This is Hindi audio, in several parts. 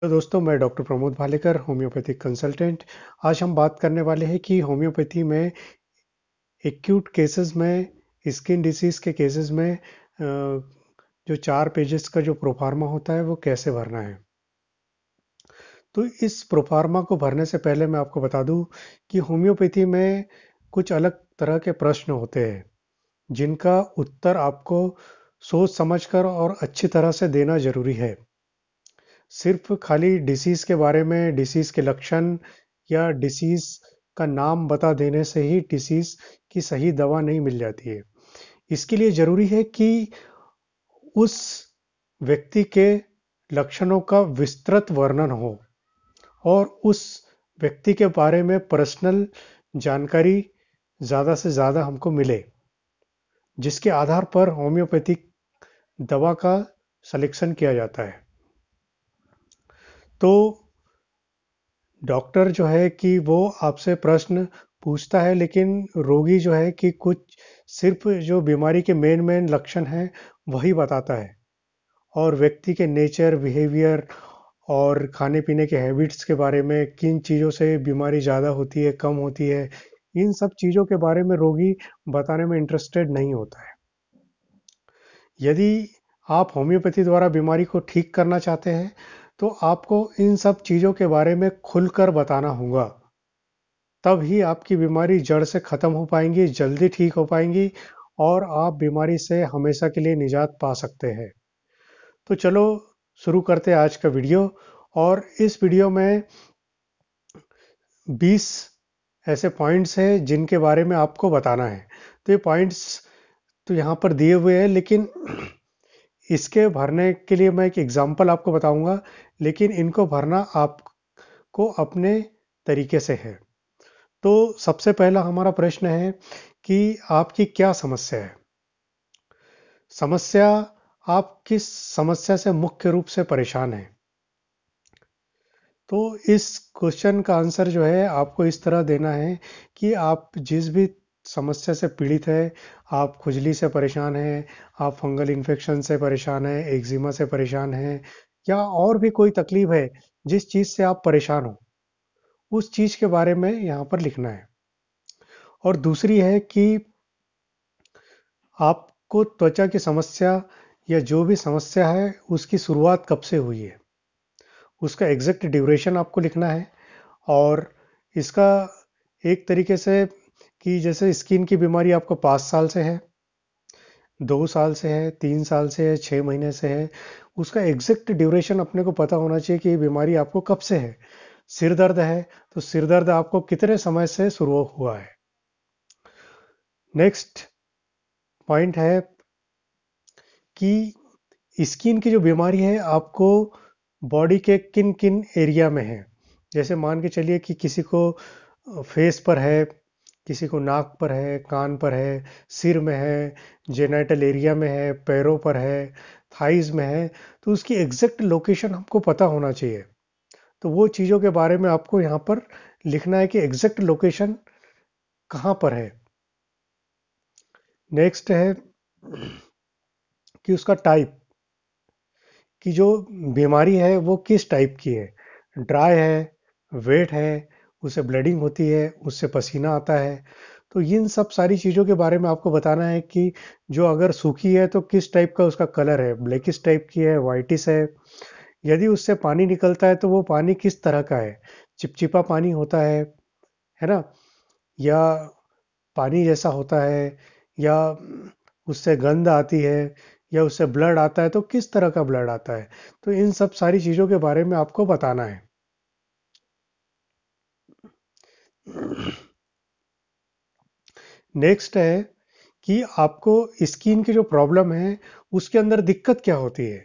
तो दोस्तों, मैं doctor Pramod Bhalekar, homeopathic consultant. आज हम बात करने वाले हैं कि होम्योपैथी में एक्यूट केसेस में, स्किन डिसीज के केसेस में जो 4 पेजेस का जो प्रोफार्मा होता है वो कैसे भरना है। तो इस प्रोफार्मा को भरने से पहले मैं आपको बता दूं कि होम्योपैथी में कुछ अलग तरह के प्रश्न होते हैं जिनका उत्तर आपको सोच समझकर और अच्छी तरह से देना जरूरी है। सिर्फ खाली डिसीज़ के बारे में, डिसीज़ के लक्षण या डिसीज़ का नाम बता देने से ही डिसीज़ की सही दवा नहीं मिल जाती है। इसके लिए ज़रूरी है कि उस व्यक्ति के लक्षणों का विस्तृत वर्णन हो और उस व्यक्ति के बारे में पर्सनल जानकारी ज़्यादा से ज़्यादा हमको मिले, जिसके आधार पर होम्योपैथिक दवा का सिलेक्शन किया जाता है। तो डॉक्टर जो है कि वो आपसे प्रश्न पूछता है, लेकिन रोगी जो है कि कुछ सिर्फ जो बीमारी के मेन लक्षण हैं वही बताता है, और व्यक्ति के नेचर, बिहेवियर और खाने पीने के हैबिट्स के बारे में, किन चीज़ों से बीमारी ज़्यादा होती है, कम होती है, इन सब चीज़ों के बारे में रोगी बताने में इंटरेस्टेड नहीं होता है। यदि आप होम्योपैथी द्वारा बीमारी को ठीक करना चाहते हैं तो आपको इन सब चीज़ों के बारे में खुलकर बताना होगा। तब ही आपकी बीमारी जड़ से खत्म हो पाएंगी, जल्दी ठीक हो पाएंगी और आप बीमारी से हमेशा के लिए निजात पा सकते हैं। तो चलो शुरू करते हैं आज का वीडियो। और इस वीडियो में 20 ऐसे पॉइंट्स हैं जिनके बारे में आपको बताना है। तो ये पॉइंट्स तो यहाँ पर दिए हुए हैं, लेकिन इसके भरने के लिए मैं एक एग्जांपल आपको बताऊंगा, लेकिन इनको भरना आपको अपने तरीके से है। तो सबसे पहला हमारा प्रश्न है कि आपकी क्या समस्या है। समस्या, आप किस समस्या से मुख्य रूप से परेशान हैं। तो इस क्वेश्चन का आंसर जो है आपको इस तरह देना है कि आप जिस भी समस्या से पीड़ित है, आप खुजली से परेशान हैं, आप फंगल इन्फेक्शन से परेशान हैं, एक्जिमा से परेशान हैं, या और भी कोई तकलीफ है, जिस चीज़ से आप परेशान हो उस चीज़ के बारे में यहाँ पर लिखना है। और दूसरी है कि आपको त्वचा की समस्या या जो भी समस्या है उसकी शुरुआत कब से हुई है, उसका एग्जैक्ट ड्यूरेशन आपको लिखना है। और इसका एक तरीके से कि जैसे स्किन की बीमारी आपको 5 साल से है, 2 साल से है, 3 साल से है, 6 महीने से है, उसका एग्जैक्ट ड्यूरेशन अपने को पता होना चाहिए कि ये बीमारी आपको कब से है। सिर दर्द है तो सिर दर्द आपको कितने समय से शुरू हुआ है। नेक्स्ट पॉइंट है कि स्किन की जो बीमारी है आपको बॉडी के किन किन एरिया में है। जैसे मान के चलिए कि किसी को फेस पर है, किसी को नाक पर है, कान पर है, सिर में है, जेनाइटल एरिया में है, पैरों पर है, थाइज में है। तो उसकी एग्जैक्ट लोकेशन हमको पता होना चाहिए। तो वो चीज़ों के बारे में आपको यहाँ पर लिखना है कि एग्जैक्ट लोकेशन कहाँ पर है। नेक्स्ट है कि उसका टाइप, कि जो बीमारी है वो किस टाइप की है। ड्राई है, वेट है, उससे ब्लीडिंग होती है, उससे पसीना आता है। तो इन सब सारी चीज़ों के बारे में आपको बताना है कि जो अगर सूखी है तो किस टाइप का उसका कलर है, ब्लैकिश टाइप की है, वाइटिश है। यदि उससे पानी निकलता है तो वो पानी किस तरह का है, चिपचिपा पानी होता है ना, या पानी जैसा होता है, या उससे गंध आती है, या उससे ब्लड आता है तो किस तरह का ब्लड आता है। तो इन सब सारी चीज़ों के बारे में आपको बताना है। नेक्स्ट है कि आपको स्किन की जो प्रॉब्लम है उसके अंदर दिक्कत क्या होती है।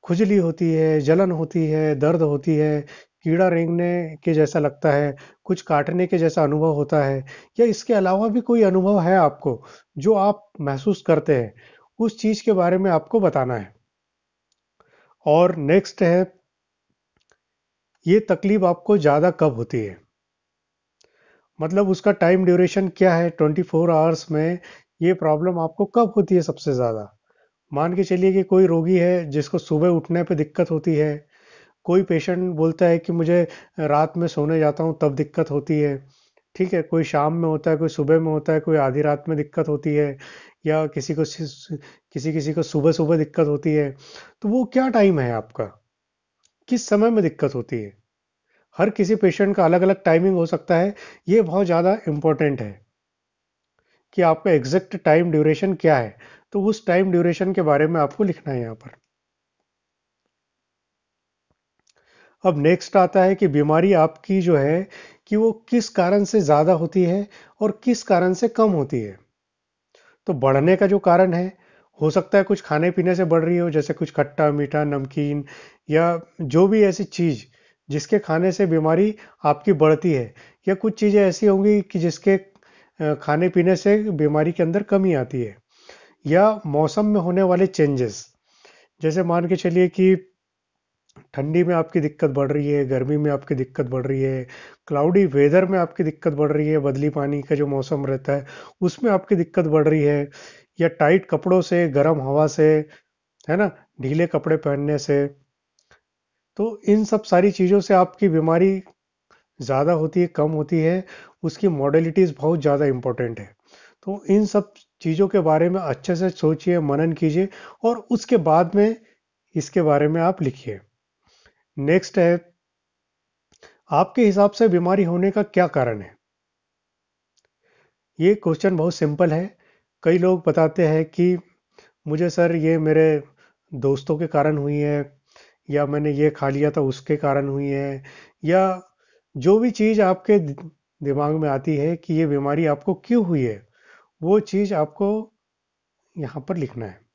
खुजली होती है, जलन होती है, दर्द होती है, कीड़ा रेंगने के जैसा लगता है, कुछ काटने के जैसा अनुभव होता है, या इसके अलावा भी कोई अनुभव है आपको जो आप महसूस करते हैं, उस चीज़ के बारे में आपको बताना है। और नेक्स्ट है, ये तकलीफ आपको ज़्यादा कब होती है, मतलब उसका टाइम ड्यूरेशन क्या है, 24 आवर्स में ये प्रॉब्लम आपको कब होती है सबसे ज़्यादा। मान के चलिए कि कोई रोगी है जिसको सुबह उठने पे दिक्कत होती है, कोई पेशेंट बोलता है कि मुझे रात में सोने जाता हूँ तब दिक्कत होती है। ठीक है, कोई शाम में होता है, कोई सुबह में होता है, कोई आधी रात में दिक्कत होती है, या किसी किसी को सुबह सुबह दिक्कत होती है। तो वो क्या टाइम है आपका, किस समय में दिक्कत होती है? हर किसी पेशेंट का अलग अलग टाइमिंग हो सकता है। ये बहुत ज़्यादा इम्पोर्टेंट है कि आपका एग्जैक्ट टाइम ड्यूरेशन क्या है। तो उस टाइम ड्यूरेशन के बारे में आपको लिखना है यहाँ पर। अब नेक्स्ट आता है कि बीमारी आपकी जो है कि वो किस कारण से ज़्यादा होती है और किस कारण से कम होती है। तो बढ़ने का जो कारण है, हो सकता है कुछ खाने पीने से बढ़ रही हो, जैसे कुछ खट्टा मीठा नमकीन, या जो भी ऐसी चीज़ जिसके खाने से बीमारी आपकी बढ़ती है। या कुछ चीज़ें ऐसी होंगी कि जिसके खाने पीने से बीमारी के अंदर कमी आती है। या मौसम में होने वाले चेंजेस, जैसे मान के चलिए कि ठंडी में आपकी दिक्कत बढ़ रही है, गर्मी में आपकी दिक्कत बढ़ रही है, क्लाउडी वेदर में आपकी दिक्कत बढ़ रही है, बदली पानी का जो मौसम रहता है उसमें आपकी दिक्कत बढ़ रही है, या टाइट कपड़ों से, गर्म हवा से, है ना, ढीले कपड़े पहनने से। तो इन सब सारी चीज़ों से आपकी बीमारी ज़्यादा होती है, कम होती है, उसकी मॉडलिटीज़ बहुत ज़्यादा इंपॉर्टेंट है। तो इन सब चीज़ों के बारे में अच्छे से सोचिए, मनन कीजिए, और उसके बाद में इसके बारे में आप लिखिए। नेक्स्ट है, आपके हिसाब से बीमारी होने का क्या कारण है? ये क्वेश्चन बहुत सिंपल है। कई लोग बताते हैं कि मुझे सर ये मेरे दोस्तों के कारण हुई है, या मैंने ये खा लिया था उसके कारण हुई है, या जो भी चीज़ आपके दिमाग में आती है कि ये बीमारी आपको क्यों हुई है, वो चीज़ आपको यहाँ पर लिखना है।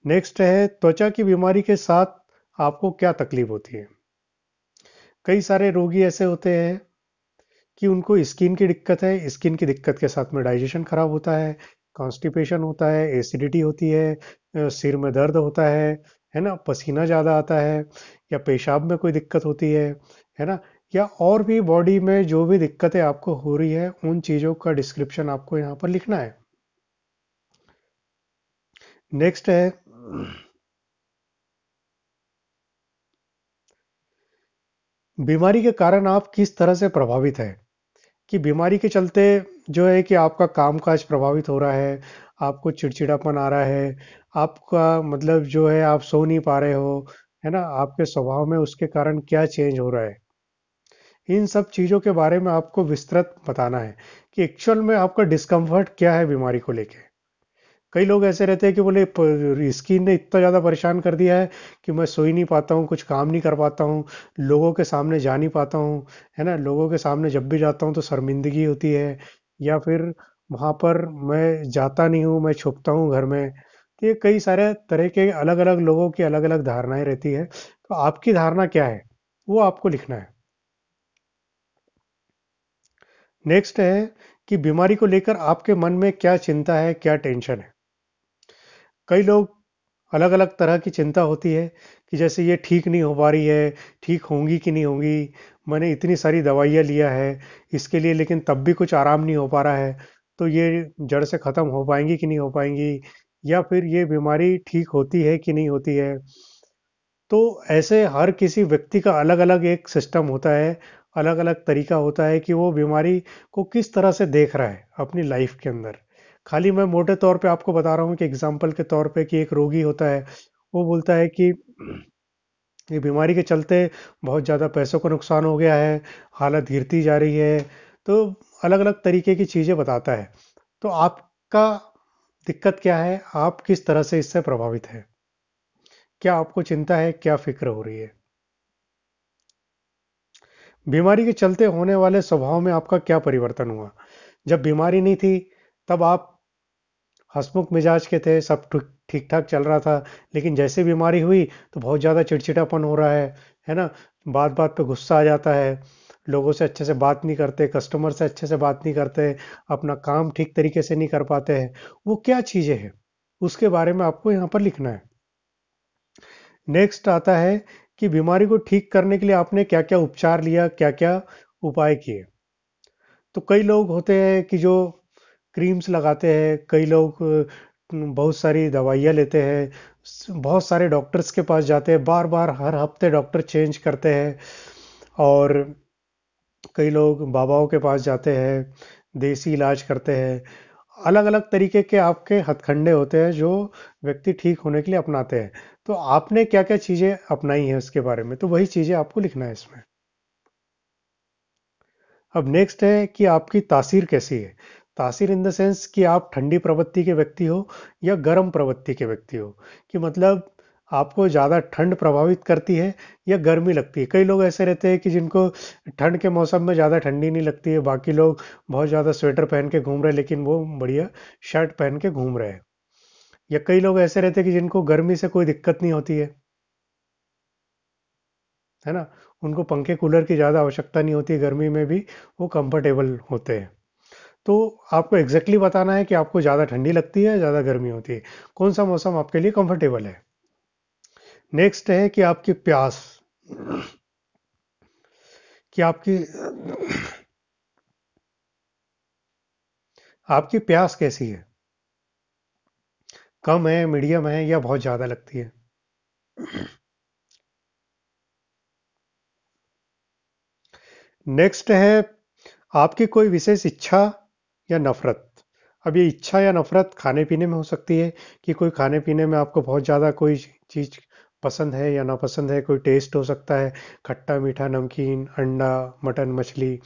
नेक्स्ट है, त्वचा की बीमारी के साथ आपको क्या तकलीफ होती है? कई सारे रोगी ऐसे होते हैं कि उनको स्किन की दिक्कत है, स्किन की दिक्कत के साथ में डाइजेशन खराब होता है, कॉन्स्टिपेशन होता है, एसिडिटी होती है, सिर में दर्द होता है ना, पसीना ज़्यादा आता है, या पेशाब में कोई दिक्कत होती है ना, या और भी बॉडी में जो भी दिक्कतें आपको हो रही है, उन चीज़ों का डिस्क्रिप्शन आपको यहाँ पर लिखना है। नेक्स्ट है, बीमारी के कारण आप किस तरह से प्रभावित है। कि बीमारी के चलते जो है कि आपका कामकाज प्रभावित हो रहा है, आपको चिड़चिड़ापन आ रहा है, आपका मतलब जो है आप सो नहीं पा रहे हो, है ना, आपके स्वभाव में उसके कारण क्या चेंज हो रहा है। इन सब चीज़ों के बारे में आपको विस्तृत बताना है कि एक्चुअल में आपका डिस्कम्फर्ट क्या है बीमारी को लेके। कई लोग ऐसे रहते हैं कि बोले स्किन ने इतना ज़्यादा परेशान कर दिया है कि मैं सो ही नहीं पाता हूँ, कुछ काम नहीं कर पाता हूँ, लोगों के सामने जा नहीं पाता हूँ, है ना, लोगों के सामने जब भी जाता हूँ तो शर्मिंदगी होती है, या फिर वहाँ पर मैं जाता नहीं हूँ, मैं छुपता हूँ घर में। तो ये कई सारे तरह के अलग अलग लोगों की अलग अलग धारणाएं रहती है। तो आपकी धारणा क्या है, वो आपको लिखना है। नेक्स्ट है कि बीमारी को लेकर आपके मन में क्या चिंता है, क्या टेंशन है। कई लोग अलग अलग तरह की चिंता होती है कि जैसे ये ठीक नहीं हो पा रही है, ठीक होंगी कि नहीं होंगी, मैंने इतनी सारी दवाइयाँ लिया है इसके लिए, लेकिन तब भी कुछ आराम नहीं हो पा रहा है, तो ये जड़ से ख़त्म हो पाएंगी कि नहीं हो पाएंगी, या फिर ये बीमारी ठीक होती है कि नहीं होती है। तो ऐसे हर किसी व्यक्ति का अलग अलग एक सिस्टम होता है, अलग अलग तरीका होता है कि वो बीमारी को किस तरह से देख रहा है अपनी लाइफ के अंदर। खाली मैं मोटे तौर पे आपको बता रहा हूँ कि एग्जाम्पल के तौर पे कि एक रोगी होता है, वो बोलता है कि ये बीमारी के चलते बहुत ज़्यादा पैसों का नुकसान हो गया है, हालत गिरती जा रही है। तो अलग अलग तरीके की चीज़ें बताता है। तो आपका दिक्कत क्या है, आप किस तरह से इससे प्रभावित है, क्या आपको चिंता है, क्या फिक्र हो रही है। बीमारी के चलते होने वाले स्वभाव में आपका क्या परिवर्तन हुआ। जब बीमारी नहीं थी तब आप हंसमुख मिजाज के थे, सब ठीक ठाक चल रहा था, लेकिन जैसे बीमारी हुई तो बहुत ज़्यादा चिड़चिड़ापन हो रहा है ना, बात बात पे गुस्सा आ जाता है, लोगों से अच्छे से बात नहीं करते, कस्टमर से अच्छे से बात नहीं करते, अपना काम ठीक तरीके से नहीं कर पाते हैं। वो क्या चीज़ें हैं, उसके बारे में आपको यहाँ पर लिखना है। नेक्स्ट आता है कि बीमारी को ठीक करने के लिए आपने क्या क्या उपचार लिया, क्या क्या उपाय किए। तो कई लोग होते हैं कि जो क्रीम्स लगाते हैं, कई लोग बहुत सारी दवाइयाँ लेते हैं, बहुत सारे डॉक्टर्स के पास जाते हैं, बार बार हर हफ्ते डॉक्टर चेंज करते हैं। और कई लोग बाबाओं के पास जाते हैं, देसी इलाज करते हैं। अलग अलग तरीके के आपके हथकंडे होते हैं जो व्यक्ति ठीक होने के लिए अपनाते हैं। तो आपने क्या क्या चीज़ें अपनाई हैं उसके बारे में, तो वही चीज़ें आपको लिखना है इसमें। अब नेक्स्ट है कि आपकी तासीर कैसी है। तासीर इन द सेंस कि आप ठंडी प्रवृत्ति के व्यक्ति हो या गर्म प्रवृत्ति के व्यक्ति हो, कि मतलब आपको ज़्यादा ठंड प्रभावित करती है या गर्मी लगती है। कई लोग ऐसे रहते हैं कि जिनको ठंड के मौसम में ज़्यादा ठंडी नहीं लगती है, बाकी लोग बहुत ज़्यादा स्वेटर पहन के घूम रहे हैं लेकिन वो बढ़िया शर्ट पहन के घूम रहे हैं। या कई लोग ऐसे रहते हैं कि जिनको गर्मी से कोई दिक्कत नहीं होती है ना, उनको पंखे कूलर की ज़्यादा आवश्यकता नहीं होती, गर्मी में भी वो कंफर्टेबल होते हैं। तो आपको एग्जैक्टली बताना है कि आपको ज़्यादा ठंडी लगती है, ज़्यादा गर्मी होती है, कौन सा मौसम आपके लिए कंफर्टेबल है। नेक्स्ट है कि आपकी प्यास, कि आपकी प्यास कैसी है, कम है, मीडियम है या बहुत ज़्यादा लगती है। नेक्स्ट है आपकी कोई विशेष इच्छा या नफरत। अब ये इच्छा या नफरत खाने पीने में हो सकती है, कि कोई खाने पीने में आपको बहुत ज़्यादा कोई चीज़ पसंद है या नापसंद है। कोई टेस्ट हो सकता है, खट्टा मीठा नमकीन अंडा मटन मछली,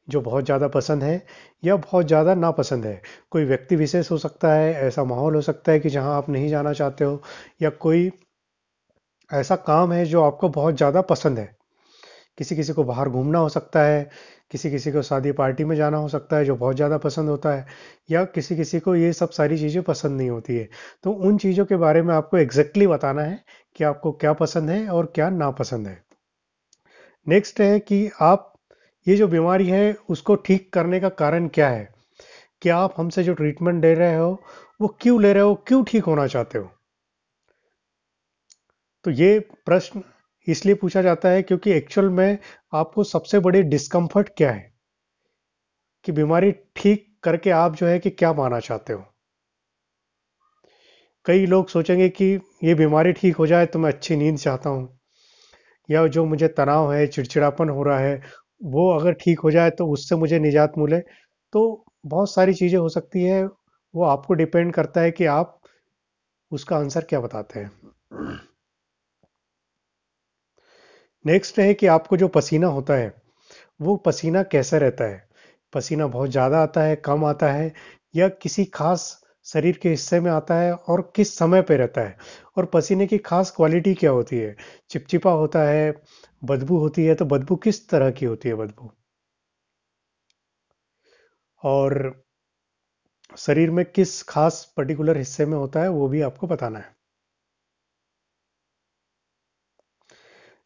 जो बहुत ज़्यादा पसंद है या बहुत ज़्यादा नापसंद है। कोई व्यक्ति विशेष हो सकता है, ऐसा माहौल हो सकता है कि जहाँ आप नहीं जाना चाहते हो, या कोई ऐसा काम है जो आपको बहुत ज़्यादा पसंद है। किसी किसी को बाहर घूमना हो सकता है, किसी किसी को शादी पार्टी में जाना हो सकता है जो बहुत ज़्यादा पसंद होता है, या किसी किसी को ये सब सारी चीज़ें पसंद नहीं होती है। तो उन चीज़ों के बारे में आपको एग्जैक्टली बताना है कि आपको क्या पसंद है और क्या नापसंद है। नेक्स्ट है कि आप ये जो बीमारी है उसको ठीक करने का कारण क्या है, कि आप हमसे जो ट्रीटमेंट ले रहे हो वो क्यों ले रहे हो, क्यों ठीक होना चाहते हो। तो ये प्रश्न इसलिए पूछा जाता है क्योंकि एक्चुअल में आपको सबसे बड़ी डिस्कम्फर्ट क्या है, कि बीमारी ठीक करके आप जो है कि क्या पाना चाहते हो। कई लोग सोचेंगे कि ये बीमारी ठीक हो जाए तो मैं अच्छी नींद चाहता हूँ, या जो मुझे तनाव है चिड़चिड़ापन हो रहा है वो अगर ठीक हो जाए तो उससे मुझे निजात मिले। तो बहुत सारी चीज़ें हो सकती है, वो आपको डिपेंड करता है कि आप उसका आंसर क्या बताते हैं। नेक्स्ट है कि आपको जो पसीना होता है वो पसीना कैसा रहता है। पसीना बहुत ज़्यादा आता है, कम आता है, या किसी खास शरीर के हिस्से में आता है और किस समय पे रहता है। और पसीने की खास क्वालिटी क्या होती है, चिपचिपा होता है, बदबू होती है, तो बदबू किस तरह की होती है बदबू। और शरीर में किस खास पर्टिकुलर हिस्से में होता है वो भी आपको बताना है।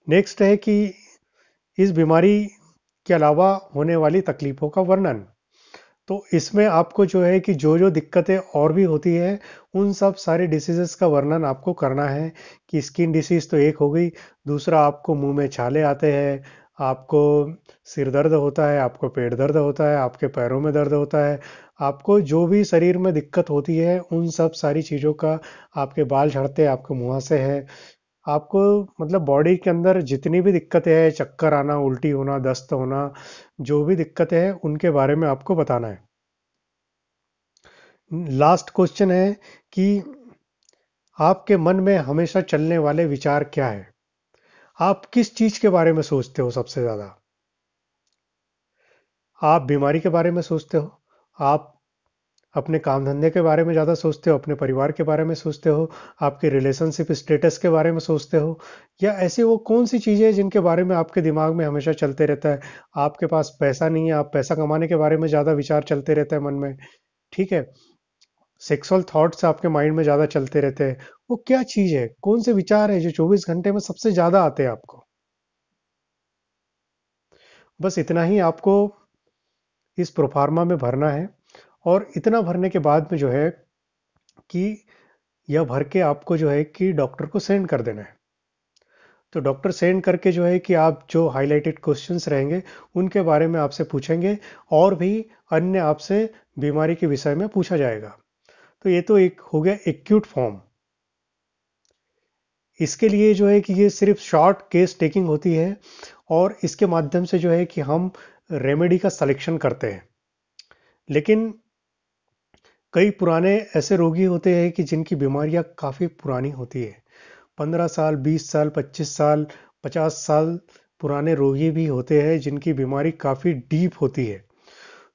नेक्स्ट है कि इस बीमारी के अलावा होने वाली तकलीफों का वर्णन। तो इसमें आपको जो है कि जो जो दिक्कतें और भी होती है उन सब सारे डिसीजेस का वर्णन आपको करना है। कि स्किन डिसीज तो एक हो गई, दूसरा आपको मुंह में छाले आते हैं, आपको सिर दर्द होता है, आपको पेट दर्द होता है, आपके पैरों में दर्द होता है, आपको जो भी शरीर में दिक्कत होती है उन सब सारी चीज़ों का, आपके बाल झड़ते हैं, आपको मुहासे है, आपको मतलब बॉडी के अंदर जितनी भी दिक्कतें हैं, चक्कर आना, उल्टी होना, दस्त होना, जो भी दिक्कतें हैं उनके बारे में आपको बताना है। लास्ट क्वेश्चन है कि आपके मन में हमेशा चलने वाले विचार क्या है, आप किस चीज के बारे में सोचते हो सबसे ज्यादा। आप बीमारी के बारे में सोचते हो, आप अपने काम धंधे के बारे में ज़्यादा सोचते हो, अपने परिवार के बारे में सोचते हो, आपके रिलेशनशिप स्टेटस के बारे में सोचते हो, या ऐसी वो कौन सी चीज़ें हैं जिनके बारे में आपके दिमाग में हमेशा चलते रहता है। आपके पास पैसा नहीं है, आप पैसा कमाने के बारे में ज़्यादा विचार चलते रहता है मन में, ठीक है। सेक्सुअल थॉट्स आपके माइंड में ज़्यादा चलते रहते हैं। वो क्या चीज़ है, कौन से विचार है जो 24 घंटे में सबसे ज़्यादा आते हैं आपको। बस इतना ही आपको इस प्रोफार्मा में भरना है। और इतना भरने के बाद में जो है कि यह भर के आपको जो है कि डॉक्टर को सेंड कर देना है। तो डॉक्टर सेंड करके जो है कि आप जो हाइलाइटेड क्वेश्चंस रहेंगे उनके बारे में आपसे पूछेंगे, और भी अन्य आपसे बीमारी के विषय में पूछा जाएगा। तो ये तो एक हो गया एक्यूट फॉर्म। इसके लिए जो है कि ये सिर्फ शॉर्ट केस टेकिंग होती है और इसके माध्यम से जो है कि हम रेमेडी का सिलेक्शन करते हैं। लेकिन कई पुराने ऐसे रोगी होते हैं कि जिनकी बीमारियां काफ़ी पुरानी होती है। 15 साल, 20 साल, 25 साल, 50 साल पुराने रोगी भी होते हैं जिनकी बीमारी काफ़ी डीप होती है।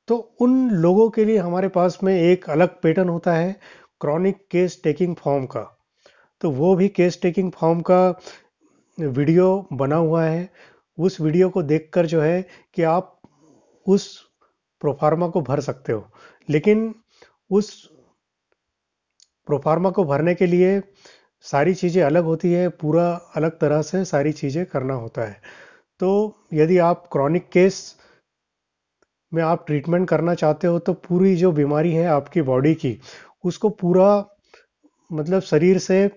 तो उन लोगों के लिए हमारे पास में एक अलग पैटर्न होता है क्रॉनिक केस टेकिंग फॉर्म का। तो वो भी केस टेकिंग फॉर्म का वीडियो बना हुआ है। उस वीडियो को देखकर जो है कि आप उस प्रोफार्मा को भर सकते हो। लेकिन उस प्रोफार्मा को भरने के लिए सारी चीज़ें अलग होती है, पूरा अलग तरह से सारी चीज़ें करना होता है। तो यदि आप क्रॉनिक केस में आप ट्रीटमेंट करना चाहते हो तो पूरी जो बीमारी है आपकी बॉडी की, उसको पूरा मतलब शरीर से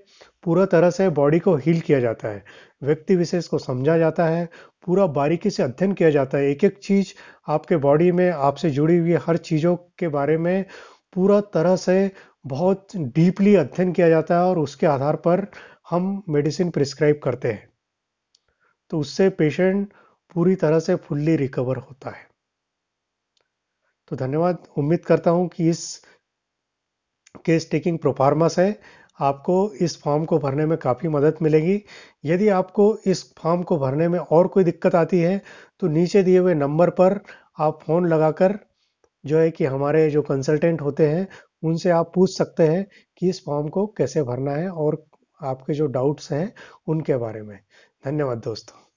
पूरा तरह से बॉडी को हील किया जाता है। व्यक्ति विशेष को समझा जाता है, पूरा बारीकी से अध्ययन किया जाता है। एक-एक चीज़ आपके बॉडी में आपसे जुड़ी हुई हर चीज़ों के बारे में पूरा तरह से बहुत डीपली अध्ययन किया जाता है और उसके आधार पर हम मेडिसिन प्रिस्क्राइब करते हैं। तो उससे पेशेंट पूरी तरह से फुल्ली रिकवर होता है। तो धन्यवाद। उम्मीद करता हूँ कि इस केस टेकिंग प्रोफार्मा से आपको इस फॉर्म को भरने में काफ़ी मदद मिलेगी। यदि आपको इस फॉर्म को भरने में और कोई दिक्कत आती है तो नीचे दिए हुए नंबर पर आप फ़ोन लगाकर जो है कि हमारे जो कंसल्टेंट होते हैं उनसे आप पूछ सकते हैं कि इस फॉर्म को कैसे भरना है और आपके जो डाउट्स हैं उनके बारे में। धन्यवाद दोस्तों।